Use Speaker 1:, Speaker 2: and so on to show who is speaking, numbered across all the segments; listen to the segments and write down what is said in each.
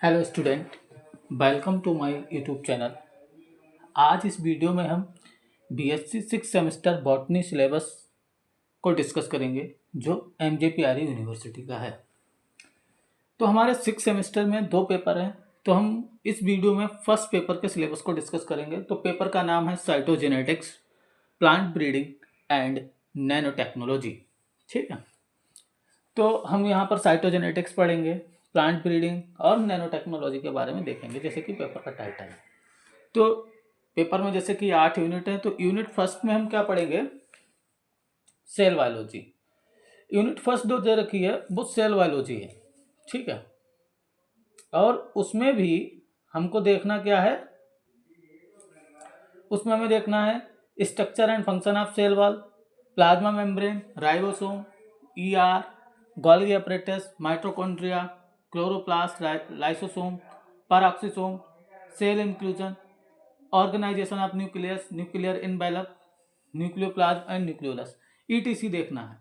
Speaker 1: Hello student, welcome to my YouTube channel. आज इस video में हम BSc six semester botany syllabus को डिस्कस करेंगे जो एमजेपीआरई यूनिवर्सिटी का है। तो हमारे सिक्स सेमेस्टर में दो पेपर हैं, तो हम इस वीडियो में फर्स्ट पेपर के सिलेबस को डिस्कस करेंगे। तो पेपर का नाम है cytogenetics, plant breeding and nano technology. ठीक है, तो हम यहाँ पर साइटोजेनेटिक्स पढ़ेंगे, प्लांट ब्रीडिंग और नैनो टेक्नोलॉजी के बारे में देखेंगे, जैसे कि पेपर का टाइटल है। तो पेपर में जैसे कि 8 यूनिट है, तो यूनिट फर्स्ट में हम क्या पढ़ेंगे? Cell biology. यूनिट फर्स्ट जो दे रखी है वो सेल बायोलॉजी है। ठीक है, और उसमें भी हमको देखना क्या है? उसमें हमें देखना है structure and function of cell wall, plasma membrane, ribosome, ER, golgi apparatus, mitochondria, chloroplast, lysosome, peroxisome, cell inclusion, organization of nucleus, nuclear envelope, nucleoplasm and nucleolus, etc देखना है।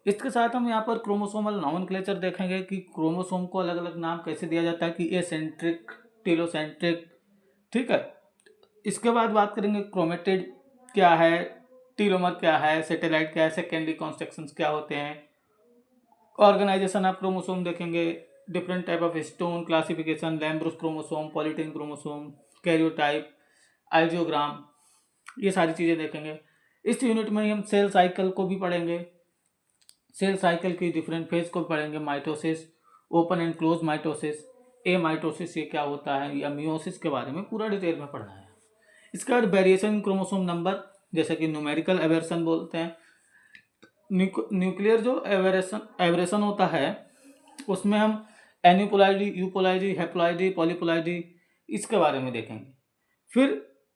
Speaker 1: इसके साथ हम यहाँ पर क्रोमोसोमल नॉमेनक्लेचर देखेंगे कि क्रोमोसोम को अलग अलग नाम कैसे दिया जाता है, कि एसेंट्रिक, टेलोसेंट्रिक। ठीक है, इसके बाद बात करेंगे क्रोमेटिड क्या है, टीलोमर क्या है, सैटेलाइट क्या है, सेकेंडरी कॉन्स्ट्रक्शंस क्या होते हैं, ऑर्गेनाइजेशन ऑफ क्रोमोसोम देखेंगे, different type of histone classification, lampbrush chromosome, polytene chromosome, karyotype, idiogram, ये सारी चीज़ें देखेंगे। इस यूनिट में हम सेल साइकिल को भी पढ़ेंगे, सेल साइकिल की डिफरेंट फेज को पढ़ेंगे, mitosis, open and close mitosis, A mitosis ये क्या होता है, या मियोसिस के बारे में पूरा डिटेल में पढ़ना है। इसके बाद वेरिएशन इन क्रोमोसोम नंबर, जैसे कि न्यूमेरिकल एवेरेशन बोलते हैं। न्यूक्लियर जो एवरेशन होता है उसमें हम एन्यूपोलाइडी, यूपोलाइडी, हेप्लॉइडी, पॉलीपोलाइडी, इसके बारे में देखेंगे। फिर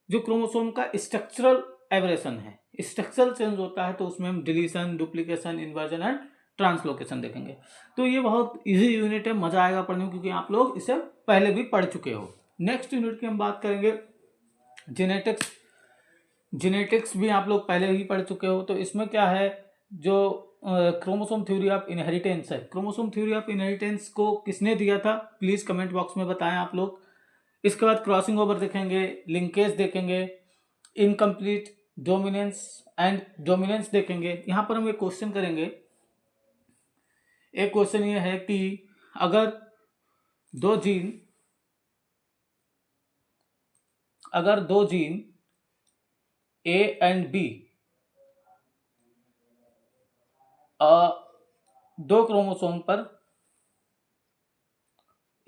Speaker 1: जो क्रोमोसोम का स्ट्रक्चरल एवरेशन है, स्ट्रक्चरल चेंज होता है, तो उसमें हम deletion, duplication, inversion and translocation देखेंगे। तो ये बहुत इजी यूनिट है, मजा आएगा पढ़ने में, क्योंकि आप लोग इसे पहले भी पढ़ चुके हो। नेक्स्ट यूनिट की हम बात करेंगे जेनेटिक्स। जेनेटिक्स भी आप लोग पहले ही पढ़ चुके हो। तो इसमें क्या है, जो क्रोमोसोम थ्योरी ऑफ इनहेरिटेंस है, क्रोमोसोम थ्योरी ऑफ इनहेरिटेंस को किसने दिया था, प्लीज कमेंट बॉक्स में बताएं आप लोग। इसके बाद क्रॉसिंग ओवर देखेंगे, लिंकेज देखेंगे, इनकम्प्लीट डोमिनेंस एंड डोमिनेंस देखेंगे। यहाँ पर हम एक क्वेश्चन करेंगे। एक क्वेश्चन ये है कि अगर दो जीन ए एंड बी दो क्रोमोसोम पर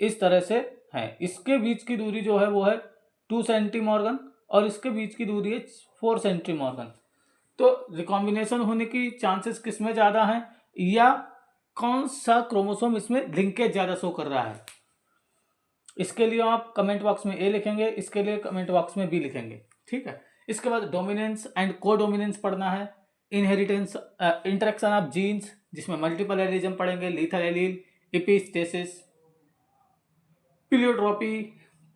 Speaker 1: इस तरह से है, इसके बीच की दूरी जो है वो है 2 सेंटीमॉर्गन और इसके बीच की दूरी है 4 सेंटीमॉर्गन। तो रिकॉम्बिनेशन होने की चांसेस किस में ज़्यादा हैं, या कौन सा क्रोमोसोम इसमें लिंकेज ज़्यादा शो कर रहा है? इसके लिए आप कमेंट बॉक्स में ए लिखेंगे, इसके लिए कमेंट बॉक्स में बी लिखेंगे। ठीक है, इसके बाद डोमिनेंस एंड को डोमिनेंस पढ़ना है, इनहेरिटेंस, इंटरेक्शन ऑफ जीन्स, जिसमें मल्टीपल एलिज्म पढ़ेंगे, lethal allele, epistasis, pleiotropy,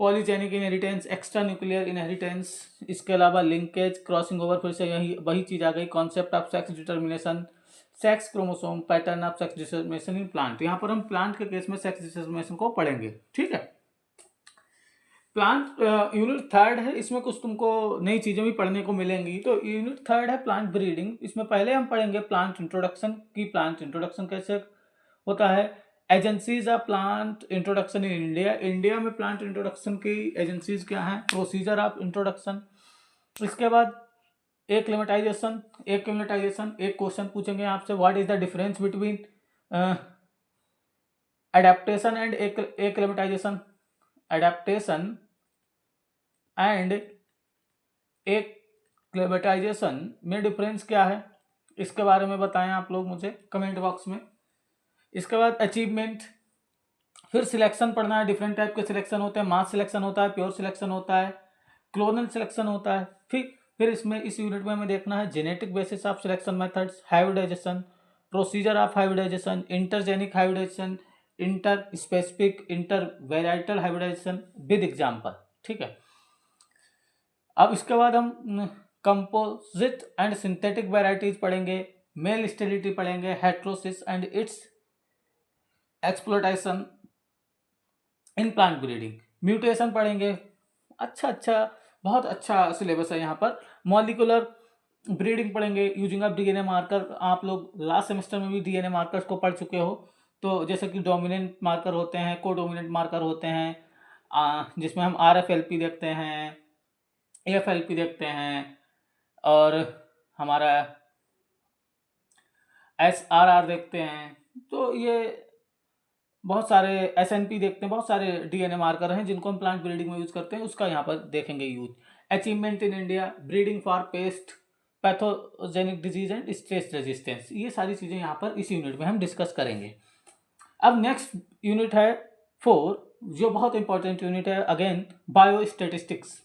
Speaker 1: polygenic inheritance, extra nuclear inheritance, इसके अलावा लिंकेज, क्रॉसिंग ओवर, फिर से यही वही चीज आ गई, concept of sex determination, sex chromosome, pattern of sex determination in plant. यहाँ पर हम प्लांट के केस में सेक्स डिटर्मिनेशन को पढ़ेंगे। ठीक है, प्लांट यूनिट थर्ड है, इसमें कुछ तुमको नई चीजें भी पढ़ने को मिलेंगी। तो यूनिट थर्ड है प्लांट ब्रीडिंग। इसमें पहले हम पढ़ेंगे प्लांट इंट्रोडक्शन की, प्लांट इंट्रोडक्शन कैसे होता है, agencies of plant introduction in India, India में प्लांट इंट्रोडक्शन की एजेंसीज क्या हैं, प्रोसीजर ऑफ इंट्रोडक्शन। इसके बाद एक्लेमेटाइजेशन, एक क्वेश्चन पूछेंगे आपसे, what is the difference between adaptation and acclimatisation, adaptation and acclimatisation में डिफरेंस क्या है, इसके बारे में बताएं आप लोग मुझे कमेंट बॉक्स में। इसके बाद अचीवमेंट, फिर सिलेक्शन पढ़ना है, डिफरेंट टाइप के सिलेक्शन होते हैं, मास सिलेक्शन होता है, प्योर सिलेक्शन होता है, क्लोनल सिलेक्शन होता है। फिर इसमें इस यूनिट में हमें देखना है genetic basis of selection methods, hybridization, procedure of hybridization, intergeneric hybridization, inter specific, inter varietal hybridization with example. ठीक है, अब इसके बाद हम कंपोजिट एंड सिंथेटिक वेराइटीज पढ़ेंगे, मेल स्टेरिलिटी पढ़ेंगे, heterosis and its exploitation, in plant breeding. Mutation पढ़ेंगे, अच्छा बहुत अच्छा सिलेबस है यहाँ पर। मॉलिकुलर ब्रीडिंग पढ़ेंगे यूजिंग ऑफ डीएनए मार्कर। आप लोग लास्ट सेमेस्टर में भी डीएनए मार्कर्स को पढ़ चुके हो। तो जैसे कि डोमिनेंट मार्कर होते हैं, कोडोमिनेंट मार्कर होते हैं, जिसमें हम RFLP देखते हैं, AFLP देखते हैं, और हमारा SRR देखते हैं। तो ये बहुत सारे SNP देखते हैं, बहुत सारे डीएनए मार्कर हैं जिनको हम प्लांट ब्रीडिंग में यूज करते हैं, उसका यहाँ पर देखेंगे use. Achievement in India, breeding for paste, pathogenic disease and stress resistance, ये सारी चीज़ें यहाँ पर इस यूनिट में हम डिस्कस करेंगे। अब नेक्स्ट यूनिट है 4, जो बहुत इंपॉर्टेंट यूनिट है अगेन, बायोस्टेटिस्टिक्स।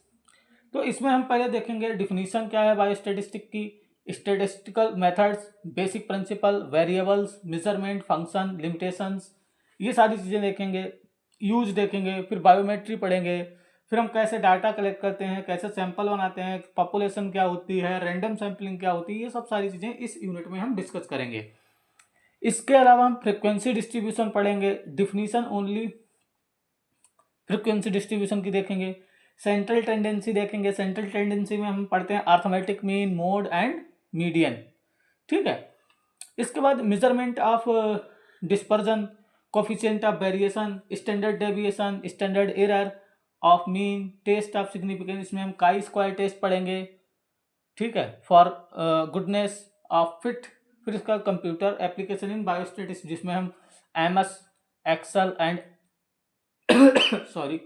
Speaker 1: तो इसमें हम पहले देखेंगे डिफिनीशन क्या है बायोस्टेटिस्टिक की, statistical methods, basic principle, variables, measurement, function, limitations, ये सारी चीज़ें देखेंगे। यूज देखेंगे, फिर बायोमेट्री पढ़ेंगे, फिर हम कैसे डाटा कलेक्ट करते हैं, कैसे सैंपल बनाते हैं, पॉपुलेशन क्या होती है, रैंडम सैम्पलिंग क्या होती है, ये सब सारी चीज़ें इस यूनिट में हम डिस्कस करेंगे। इसके अलावा हम फ्रिक्वेंसी डिस्ट्रीब्यूशन पढ़ेंगे, डिफिनीशन ओनली फ्रिक्वेंसी डिस्ट्रीब्यूशन की देखेंगे। सेंट्रल टेंडेंसी देखेंगे, सेंट्रल टेंडेंसी में हम पढ़ते हैं arithmetic mean, mode and median, ठीक है। इसके बाद measurement of dispersion, coefficient of variation, standard deviation, standard error of mean, test of significance, इसमें हम काई स्क्वायर टेस्ट पढ़ेंगे, ठीक है, फॉर गुडनेस ऑफ फिट। फिर इसका कंप्यूटर एप्लीकेशन इन बायोस्टेटिक्स, जिसमें हम MS excel and sorry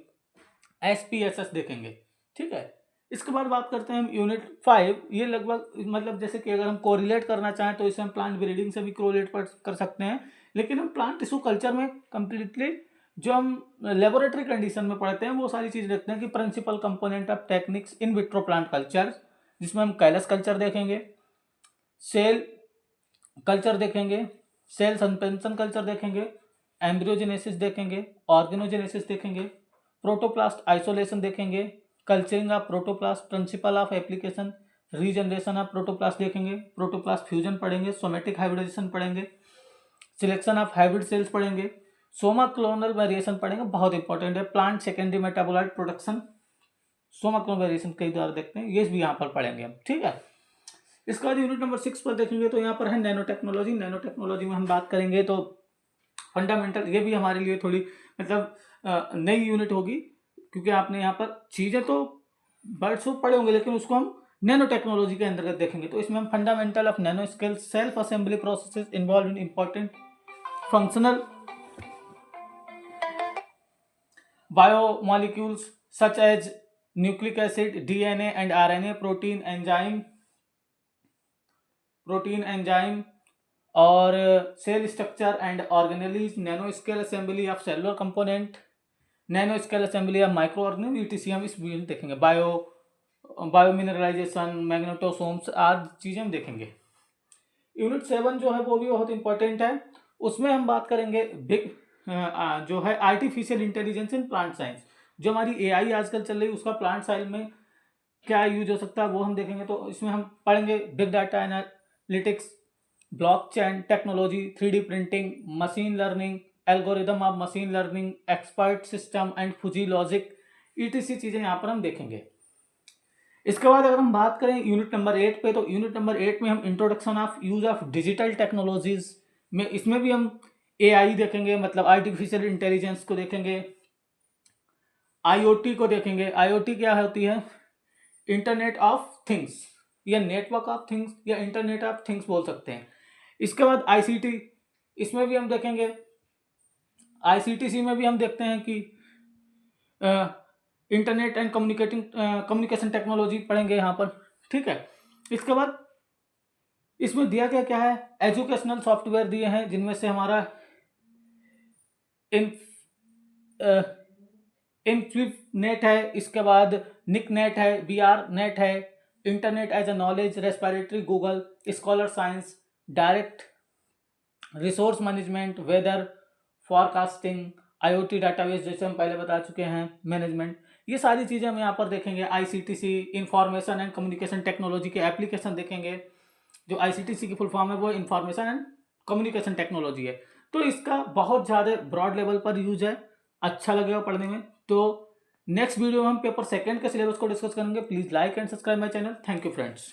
Speaker 1: SPSS देखेंगे, ठीक है। इसके बाद बात करते हैं हम यूनिट 5। ये लगभग मतलब जैसे कि अगर हम कोरिलेट करना चाहें तो इसे हम प्लांट ब्रीडिंग से भी कोरिलेट कर सकते हैं, लेकिन हम प्लांट टिश्यू कल्चर में कंप्लीटली जो हम लेबोरेटरी कंडीशन में पढ़ते हैं वो सारी चीज़ देखते हैं कि principle component of techniques in vitro plant culture, जिसमें हम कैलस कल्चर देखेंगे, सेल कल्चर देखेंगे, सेल सस्पेंशन कल्चर देखेंगे, एम्ब्रियोजेनेसिस देखेंगे, ऑर्गेनोजेनेसिस देखेंगे, प्रोटोप्लास्ट आइसोलेशन देखेंगे, culturing of protoplast, principle of application, regeneration of protoplast देखेंगे, प्रोटोप्लास्ट फ्यूजन पढ़ेंगे, सोमेटिक हाइब्रिडाइजेशन पढ़ेंगे, सिलेक्शन ऑफ हाइब्रिड सेल्स पढ़ेंगे, सोमा क्लोनल वेरिएशन पढ़ेंगे, बहुत इंपॉर्टेंट है, plant secondary metabolite production, somaclonal variation कई बार देखते हैं, ये भी यहाँ पर पढ़ेंगे हम, ठीक है। इसके बाद यूनिट नंबर 6 पर देखेंगे तो यहाँ पर है नैनो टेक्नोलॉजी। नैनो टेक्नोलॉजी में हम बात करेंगे तो फंडामेंटल, ये भी हमारे लिए थोड़ी मतलब नई यूनिट होगी, क्योंकि आपने यहाँ पर चीज़ें तो वर्ड्स पढ़े होंगे लेकिन उसको हम नैनो टेक्नोलॉजी के अंतर्गत देखेंगे। तो इसमें हम fundamental of nano scale self assembly processes involve in important functional biomolecules such as nucleic acid, DNA and RNA, protein enzyme और cell structure and organelles, nano scale assembly of cellular component, nano scale assembly of micro organism, ETC हम इस video देखेंगे। Biomineralisation, मैग्नेटोसोम्स आदि चीज़ें हम देखेंगे। Unit 7 जो है वो भी बहुत इंपॉर्टेंट है, उसमें हम बात करेंगे बिग जो है artificial intelligence in plant science. जो हमारी AI आजकल चल रही है उसका प्लांट साइंस में क्या यूज हो सकता है वो हम देखेंगे। तो इसमें हम पढ़ेंगे big data analytics, blockchain technology, 3D printing, machine learning, algorithm of machine learning, expert system and फुजी logic, ETC चीज़ें यहाँ पर हम देखेंगे। इसके बाद अगर हम बात करें यूनिट नंबर 8 पे, तो यूनिट नंबर 8 में हम introduction of use of digital technologies में, इसमें भी हम AI देखेंगे, मतलब आर्टिफिशियल इंटेलिजेंस को देखेंगे, IoT को देखेंगे। IoT क्या होती है? इंटरनेट ऑफ थिंग्स या नेटवर्क ऑफ थिंग्स या इंटरनेट ऑफ थिंग्स बोल सकते हैं। इसके बाद ICT, इसमें भी हम देखेंगे। ICTC में भी हम देखते हैं कि इंटरनेट एंड कम्युनिकेशन टेक्नोलॉजी पढ़ेंगे यहाँ पर, ठीक है। इसके बाद इसमें दिया क्या क्या है, एजुकेशनल सॉफ्टवेयर दिए हैं जिनमें से हमारा इनफ्लिप नेट है, इसके बाद निक नेट है, VR नेट है, internet as a knowledge, repository Google, scholar science, direct resource management, weather forecasting, IoT database जैसे हम पहले बता चुके हैं, मैनेजमेंट, ये सारी चीज़ें हम यहाँ पर देखेंगे। ICTC information and communication technology के एप्लीकेशन देखेंगे। जो ICTC की फुल फॉर्म है वो इंफॉर्मेशन एंड कम्युनिकेशन टेक्नोलॉजी है। तो इसका बहुत ज़्यादा ब्रॉड लेवल पर यूज है। अच्छा लगेगा पढ़ने में। तो नेक्स्ट वीडियो में हम पेपर सेकंड के सिलेबस को डिस्कस करेंगे। Please like and subscribe my channel. Thank you friends.